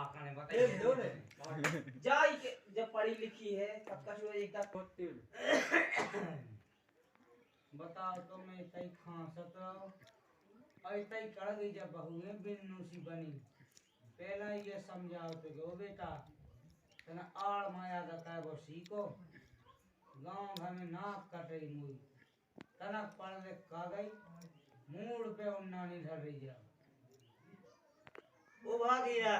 आकने बताइए जाई के जब पढ़ी लिखी है तब का जो एकदम बताओ तो मैं तई खांसत और तई कड़ गई जब बहू में बिन्नूसी बनी पहला ये समझाओ तो गो बेटा तना आड़ माया का काय वो सीखो गांव घर में नाक कट रही मुई तना पढ़ ले का गई मूड पे उन्ना नहीं धर रही जा ओ भागीरा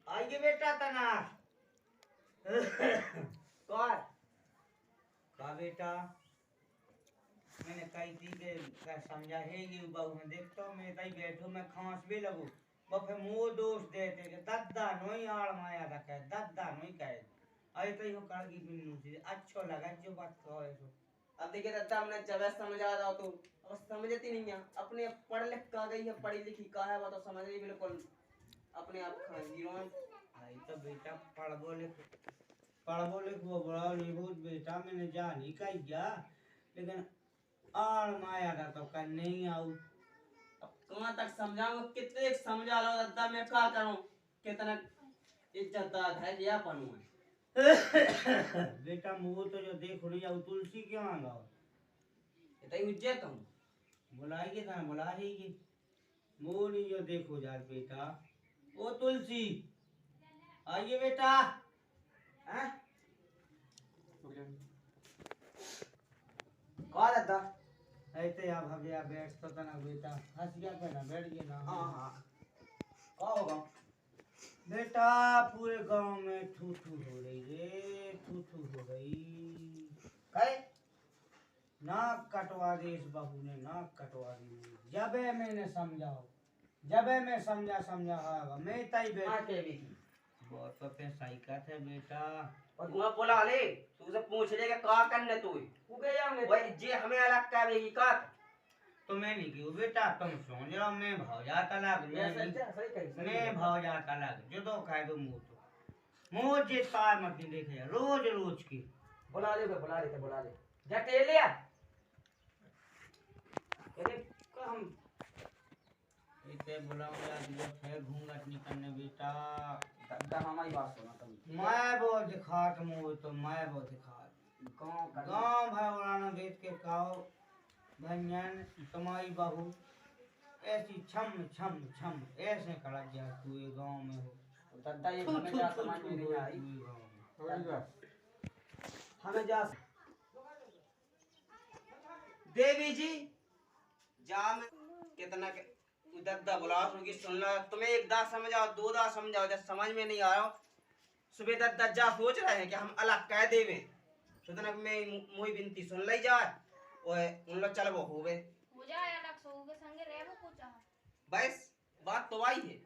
आइए बेटा तना कौन का बेटा मैंने कही थी कि समझा है कि बाबू मैं देखता हूँ मैं कहीं बैठो मैं खांस भी लगू वो फिर मुंह दोष देते कि दद्दा नोई आड़ माया था कहे दद्दा नोई कहे अरे तो यो कर की बिन्नू से अच्छो लगा जो बात कहो ऐसो अब देखिए दद्दा हमने जब समझा रहा तो अब समझती नहीं है अपने पढ़ लिख का गई है पढ़ी लिखी का है वो तो समझ रही बिल्कुल अपने आप खाएंगी रोन आई तो बेटा पढ़बो लिखबो बड़ा लिखो बेटा मैंने जा नहीं कही गया लेकिन आड़ माया था तो कर नहीं आऊ अब कहाँ तक समझाऊं कितने समझा लो दद्दा मैं क्या करूं कितना इज्जतदार है या बनूं बेटा मुंह तो जो देख रही है तुलसी क्यों आ गया इतनी इज्जत हूं बुलाएगी था ना बुला रही की मुंह नहीं जो देखो यार बेटा ओ तुलसी आइए बेटा हैं कौन दद्दा ऐसे आप हम यहाँ बैठ तो ना बेटा हंस गया पे ना बैठ गया ना हाँ हाँ क्या होगा बेटा पूरे गांव में थू थू हो रही रे थू थू हो रही कहे नाक कटवा दी इस बहू ने नाक कटवा दी जबे मैंने समझाओ जबे मैं समझा हाँ मैं तई हाँ बैठ के भी थी बहुत तो पे साइकिल है बेटा और तू बोला ले तू से पूछ ले कि क्या करने तू गए हमने भाई जे हमें अलग करेगी का तो मैं नहीं क्यों बेटा तुम सोच रहा मैं भाव जाता लग मैं भाव जाता लग जो तो खाए दो मुंह जे तार मत देखे रोज रोज की बुला ले जटे लिया अरे का हम इतने बुलाऊंगा जो फिर घूंघट निकलने बेटा दद्दा हमारी बात सुना तुम मैं बहुत दिखात मुंह तो मैं बहुत दिखात गांव भाई उड़ाना देख के खाओ भंजन तुम्हारी बहू ऐसी छम छम छम ऐसे कड़क जा तू ये गांव में हो दद्दा ये हमें जा समझ में नहीं आई हमें जा देवी जी जा में कितना के दद्दा बुला सुनगी सुनना तुम्हें एक दास समझाओ दो दास समझाओ जब समझ में नहीं आ रहा सुबह दद्दा जा सोच रहे हैं कि हम अलग कह देवे तो तना मैं मोई बिनती सुन ली जाए ओए उन लोग चल वो होवे मुझे अलग सोगे संगे रहबो पूछा बस बात तो आई है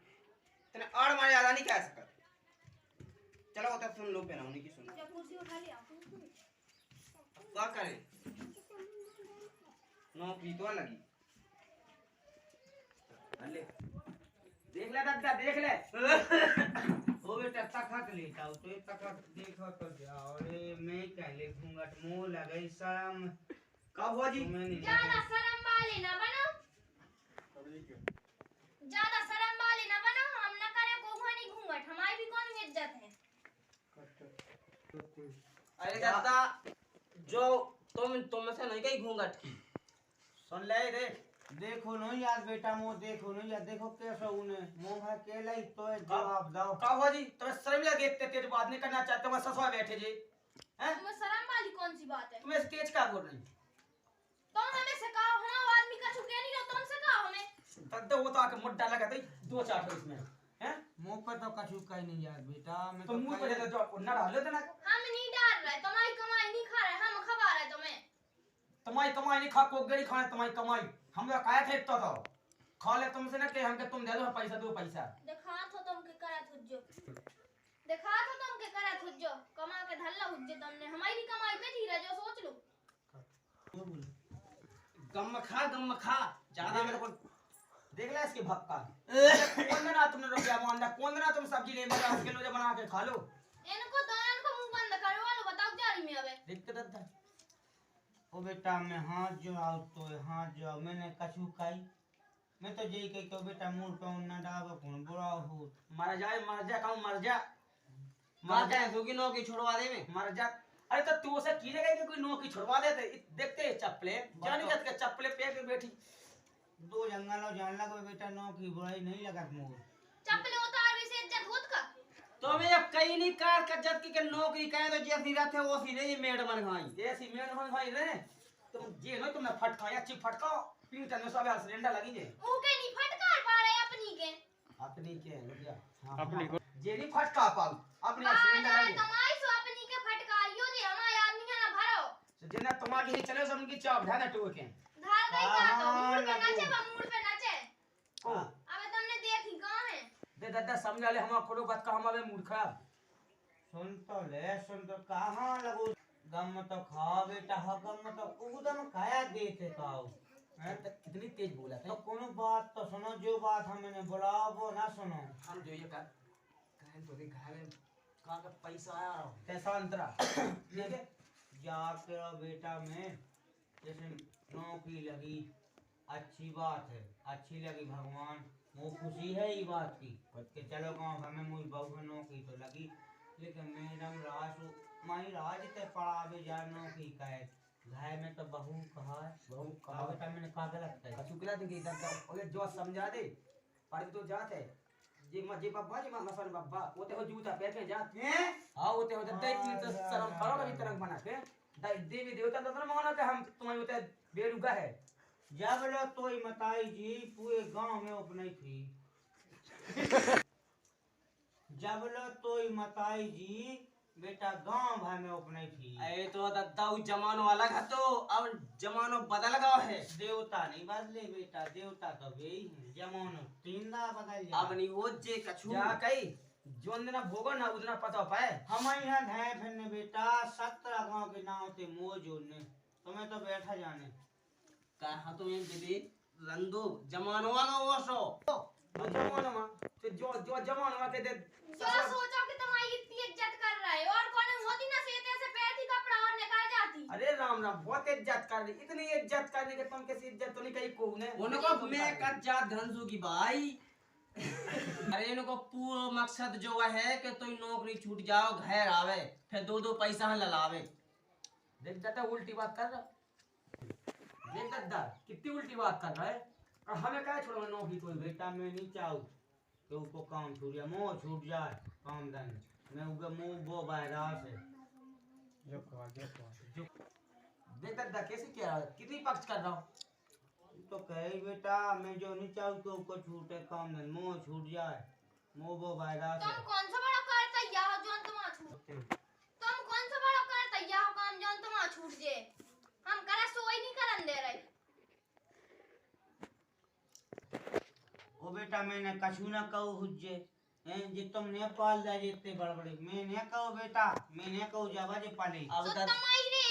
तने आड़ मारे ज्यादा नहीं कह सकता चलो वो तो सुन लो पे ना उन्हीं की सुन जब कुर्सी उठा लिया क्या करें नौकरी तो लगी अल्ले देख ले दद्दा देख ले ओ बेटा तखत लेता हूँ तो ये तखत देखो तो जाओ रे मैं क्या ले घूंघट मुंह लगे शर्म का हुआ जी ज्यादा शर्म वाले ना बनो ज्यादा शर्म वाले ना बनो हम ना करे गोहानी घूंघट हमारी भी कौन इज्जत है अरे दद्दा जो तुम से नहीं गई घूंघट की सुन ले रे देखो नो यार बेटा मुंह देखो नो यार देखो कैसा उन्हें मुंह है केला ही तो है जवाब दो का हुआ जी तुम्हें शर्म लगे इतने तेज बात नहीं करना चाहते मैं ससुर बैठे जी हैं तुम्हें शर्म वाली कौन सी बात है तुम्हें तेज का बोल रही तुम हमें सिखाओ हम आदमी का छुके नहीं हो तुम सिखाओ हमें दद्दा वो तो आके मुड्डा लगा दे दो चार इसमें हैं मुंह पे तो कछु कहीं नहीं यार बेटा मैं तो मुंह पे जो ना डालो देना हम नहीं डाल रहे तुम्हारी कमाई नहीं खा रहे हम खवा रहे तुम्हें तुम्हारी कमाई नहीं खा को गड़ी खाने तुम्हारी कमाई हम लोग काया ठेकता था खा ले तुमसे ना कि हमके तुम दे दो पैसा देखा तो तुम के करत हुज्जो देखा तो तुम के करत हुज्जो कमा के धल्ला हुज्जे तुमने हमारी कमाई पे धीरे जो सोच लो गम खा ज्यादा मेरे को देख ले इसके भक्का कौन ना तुमने रुपया मांगा कौन ना तुम सब्जी ले मेरा 10 किलो बना के खा लो इनको दोनों को मुंह बंद करवा लो बताओ जारी में अबे देखते दद्दा ओ बेटा मैं हाथ जोड़ाओ तो हाथ जोड़ाओ मैंने कछु कही मैं तो यही कही तो बेटा मुंह पे ना डालो कौन बुरा मर जा कहूँ मर जा मर जाए तो की नौकरी छोड़वा दे में मर जा। अरे तो तू उसे की लगा कोई नौकरी छुड़वा देते देखते चप्पले जानी जात के चप्पले पे के बैठी दो जंगल और जान लगा बेटा नौकरी बुराई नहीं लगा मोर चप्पल उतार भी से इज्जत होत का तो मैं अब कहीं नहीं कार का जब की नौकरी कहे तो जैसी रहते वो सी नहीं मेड मन खाई ऐसी मेन मन भाई रे तुम जे न तुमने फटकाया अच्छी फटकाओ पीठ में सब सिलेंडर लगी जे मुके नहीं फटकार पा रहे अपनी के अपनी के लगिया अपनी को जे नहीं फटका पाऊ अपनी बाहर सिलेंडर लगी कमाई सो अपनी के फटकारियो जे हमारे आदमी है ना भरो जेना तुम्हारी ही चले सब उनकी चाप ध्यान टोके धार गई का तो मूड पे नाचे बा मूड पे नाचे को अबे तुमने देखी कहां है दे दादा समझा ले हमारा खोलो बात का हमारे मूड खराब सुन तो कहाँ लगो गम तो खाओ बेटा हा गम तो उदम खाया देते खाओ कितनी तेज बोला तो था कोनो बात तो सुनो जो बात हमने बुलाओ वो ना सुनो हम जो ये कर कहन तो के घर में कहां का पैसा आया कैसा अंतरा ठीक है जाके बेटा में जैसे नौकरी लगी अच्छी बात है अच्छी लगी भगवान वो खुशी है ये बात की कि चलो गाँव हमें मुझ बहू में नौकरी तो लगी लेकिन मैडम राजू माई राज ते पड़ा भी जा नौकरी का है घर में तो बहू कहा है बहु कहा का बेटा मैंने कहा गलत है शुक्ला दे के इधर का ओए जो समझा दे पर तो जात है जी बाबा जी मसन बाबा वो ते हो जूता पहन के जात हैं हां वो ते हो दे की तो शर्म करो कभी तरंग बना के देवी देवता तो ना माना के हम तुम्हारी होते बेरुगा है जब लो तोई मताई जी पूरे गांव में उपनई थी जब लो तोई मताई जी बेटा गांव भर में उपनई थी अरे तो दादा वो जमानो अलग है तो अब जमानो बदल गया है देवता नहीं बदले बेटा देवता तो वे ही हैं जमानो तीनदा बदल जा अब नहीं हो जे कछु जा कई जोन दिन भोगो ना उतना पता पाए हम यहाँ है फिरने बेटा 17 गांव के नाम थे मौजूद ने तुम्हें तो बैठा जाने कहा तो ये दीदी रंदो जमानो आगा वो सो जमाना में तो जो जमाना में के दे जो सोचो कि तुम्हारी इतनी इज्जत कर रहा है और कौन होती ना सीते से पैर थी कपड़ा और निकाल जाती अरे राम राम बहुत इज्जत कर रही इतनी इज्जत करने के तुम कैसी इज्जत तो नहीं कही को ने उनको मैं कट जा धनसु की भाई अरे इनको पूरा मकसद जो है कि तुम नौकरी छूट जाओ घर आवे फिर दो दो पैसा ललावे देख दादा उल्टी बात कर रहा देख दादा कितनी उल्टी बात कर रहा है और हमें क्या छोड़ो नौकरी कोई बेटा मैं नहीं चाहूँ कि उसको काम छूट जाए मोह छूट जाए काम धन मैं उनका मुंह वो बाहर से जो कहा देख दादा कैसे क्या कितनी पक्ष कर रहा हूँ तो कहे बेटा मैं जो नहीं चाहूँ कि उसको छूटे काम धन मोह छूट जाए मोह वो बाहर से तुम कौन सा बड़ा करता या जोन तुम्हारा छूट तुम कौन सा बड़ा करता या काम जोन तुम्हारा छूट जे हम करा सोई नहीं करन दे रहे ओ बेटा मैंने कछु ना कहू हुज्जे हैं जे तुमने पाल दिया जितने बड़बड़े मैंने कहो बेटा मैंने कहो जावा जे पाले अब तो तुम्हारी रे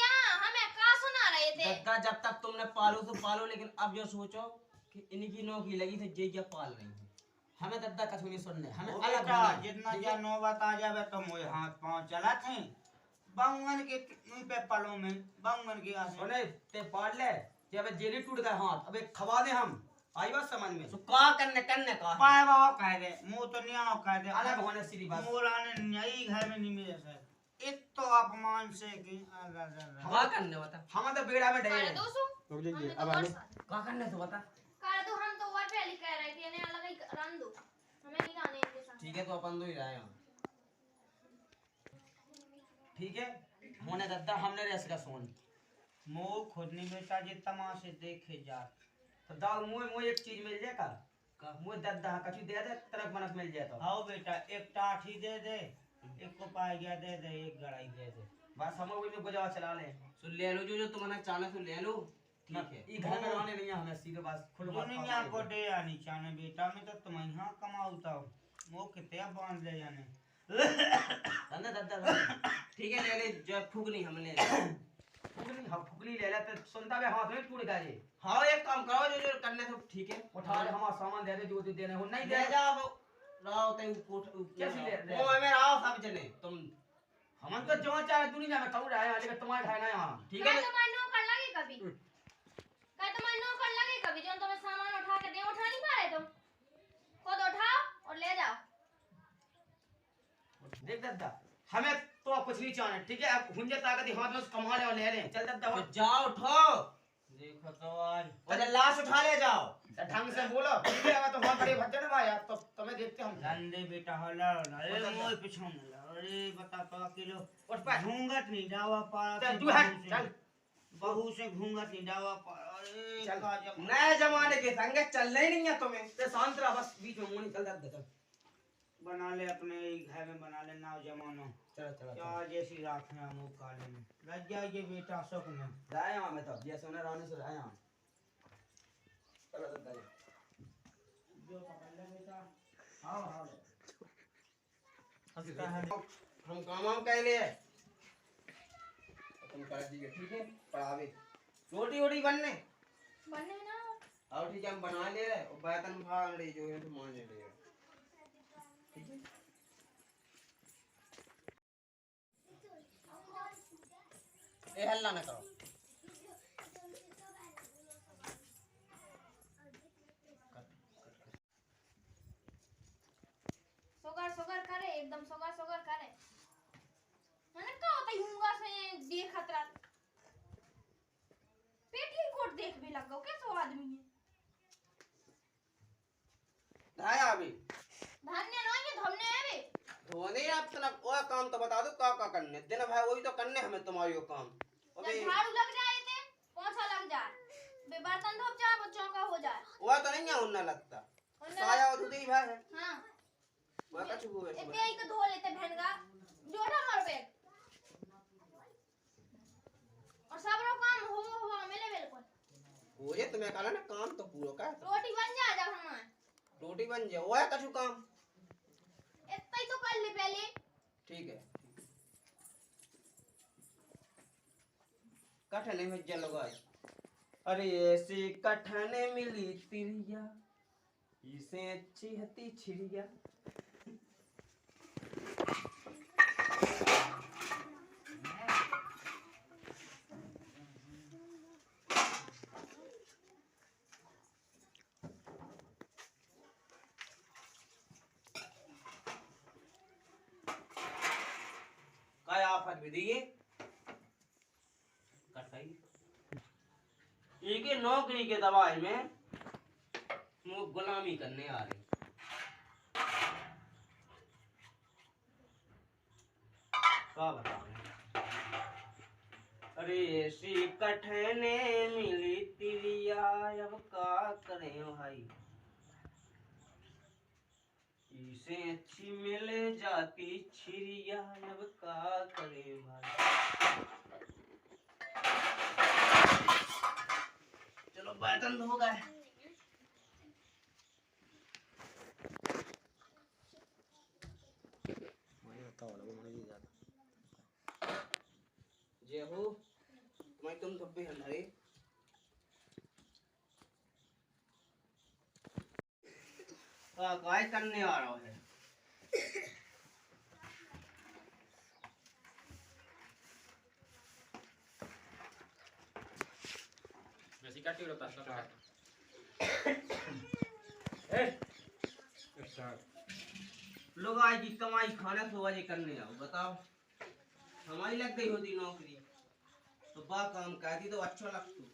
हमें का सुना रहे थे दादा जब तक तुमने पालो तो पालो लेकिन अब जो सोचो कि इनकी नौकरी लगी थी जे क्या पाल रही है हमें दादा कछु नहीं सुनने हमें ओ अलग बेटा होना है, जितना ठीक जा है? नौबत आ जावे तो मोए हाथ पांव चला थे बंगन के मुंह पे पलों में बंगन के आसे सुने ते पाल ले कि अब जेली टूट गए हाथ अब एक खवा दे हम आई बात समझ में तो का करने करने का पाए बाव कह दे मुंह तो न्याव कह दे अलग होने सीधी बात मोराने नई घर में नहीं मिले सर इत तो अपमान से कि का करने बता हम तो बेड़ा में डरे कर दो सु रुक जाइए हमने अब तो आगे का करने तो बता कर दो हम तो और पहले कह रहे थे इन्हें अलग ही रन दो हमें नहीं रहने इनके साथ ठीक है तो अपन दो ही रहे हैं ठीक है मोने दादा हमने रेस का सोन मुंह खुद नहीं बेटा जे तमाशे देखे जा तो दाल मुंह मुंह एक चीज मिल जाएगा का मुंह दादा कछु दे दे तरक मनक मिल जाए तो आओ बेटा एक टाठी दे दे एक को पाए गया दे दे एक गड़ाई दे दे बस हम लोग गुजारा चला ले तो ले लो जो तुम्हारा चाहना तो ले लो ठीक है ये घर में रहने नहीं है हमें सीधे बस खुद बात दुनिया को दे आनी चाने बेटा मैं तो तुम यहाँ कमाऊता हूँ वो कितने बांध ले जाने दादा दादा ठीक है ले ले जो फूक नहीं हम ले ले फुकली ले ले तो सुनता भी हाथ में टूट गया जी हाँ एक काम करो जो जो करने तो ठीक है उठा ले हमारा सामान दे दे जो जो देने हो नहीं दे ले जाओ लाओ तई कोठ कैसे ले रहे? ओ मैं आओ सब जने तुम हम तो जो चाहे दुनिया में कहूँ रहे हैं लेकिन तुम्हारे खाना यहाँ ठीक है क्या तुम्हारे नौकर लगे कभी क्या तुम्हारे नौकर लगे कभी जो तुम्हें सामान उठा के दे उठा नहीं पा रहे तुम खुद उठाओ और ले जाओ देख दद्दा हमें तो कुछ नहीं चाहिए ठीक है अब हुंजे ताकत हाथ में कमा ले और ले रहे चल दद्दा तो जाओ उठो देखो तो आज और लाश उठा ले जाओ ढंग से बोलो ठीक है अब तो वहां खड़े भज्जन भाई अब तो तुम्हें देखते हम लंदे बेटा होला अरे मोय पिछम अरे बता तो किलो उठ पे घूंघट नहीं डावा पारा चल से तू हट बहू से- चल बहू से घूंघट नहीं डावा पारा अरे चल। का जब नए जमाने के संगे चलना ही नहीं है तुम्हें ते शांत रह बस बीच में मुंह नहीं चल दद्दा चल बना ले अपने ही घर में बना ले नाव जमानो चल चल क्या जैसी राखें हम वो काले में लग जाइए बेटा सुख में जाए वहां मैं तो ये सोने रानी से जाए वहां चलो दद्दा जो पकड़ ले बेटा हाँ हाँ हम काम कह ले तुम कर दीजिए ठीक है पढ़ावे रोटी वोटी बनने बनने ना और ठीक है हम बना ले रहे और बर्तन भाग रही जो है तो मान ले रहे ठीक है ए हल्ला ना करो सोगर सोगर करे एकदम सोगर सोगर करे मैंने कहा होता यूंगा से देख खतरा पेटी कोट देख भी लग गो कैसो आदमी है आया अभी धन्य नहीं है धमने है बे धोने आप तना वो काम तो बता दो का करने दिन भाई वही तो करने हमें तुम्हारी वो काम अबे जब झाड़ू लग जाए थे पोंछा लग जाए बे बर्तन धोप जाए बच्चों का हो जाए वो तो नहीं है उन्ना लगता साया और दूधी भाई है हां वो का चुगो है ए पे के धो लेते भैनगा जोड़ा मार पे और सब रो काम हो मेले बिल्कुल वो ये तुम्हें कहा ना काम तो पूरा का रोटी बन जा जब हमार रोटी बन जाए वो है कछु काम इतना ही तो कर ले पहले ठीक है कठने में जल गए अरे ऐसी कठने मिली तिरिया इसे अच्छी हती छिड़िया काय आफत विधि कटाई एक नौकरी के दबाव में वो गुलामी करने आ रही का बताऊं अरे ऐसी कठने मिली तिरिया अब का करें भाई इसे अच्छी मिले जाती छिरिया अब का करें भाई चलो बर्तन धो गए जे हो मैं तुम धब्बे हमारे का काय करने आ रहा है वैसे काटी होता है लोग आज की कमाई खाना सुबह करने आओ बताओ हमारी लग गई होती नौकरी तो बा काम करती तो अच्छा लगता